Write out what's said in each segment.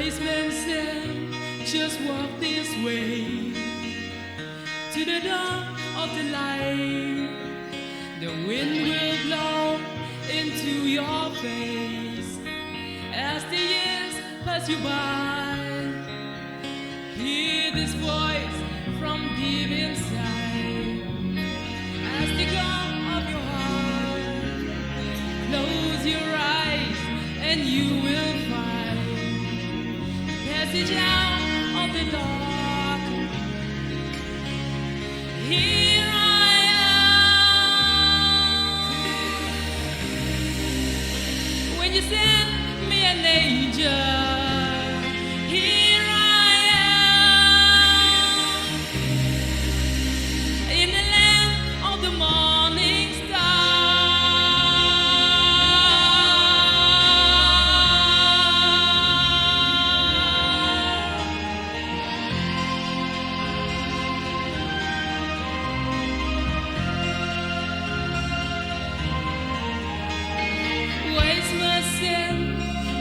Wise men said, just walk this way to the dawn of the light. The wind will blow into your face as the years pass you by. Hear this voice from deep inside as the calm of your heart. Close your eyes and you will find passage out of the dark. Here I am. When you send me an angel, here I am in the land of the morning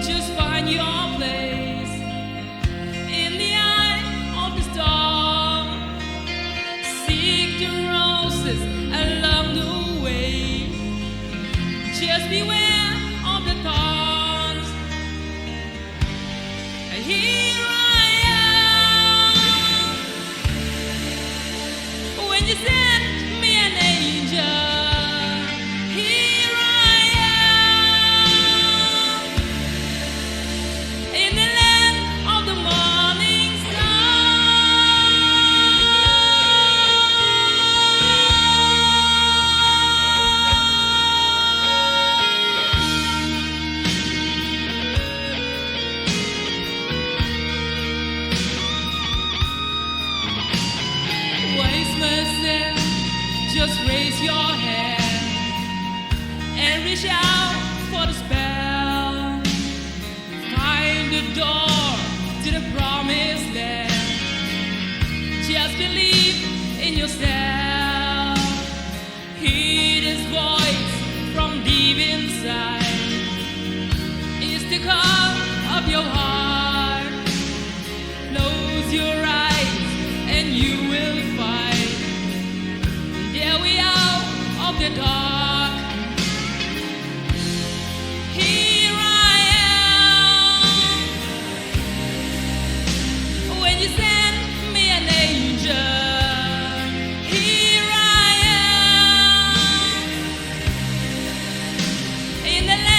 just find your place in the eye of the storm. Seek the roses along the way. Just beware of the thorns. Here I am. When you send me an angel, just raise your hand and reach out for the spell. Find the door to the promised land. Just believe in yourself. Hear this voice from deep inside. It's the call of your heart. Close your eyes and you will find there we are of the dark. Here I am. When you send me an angel, here I am in the land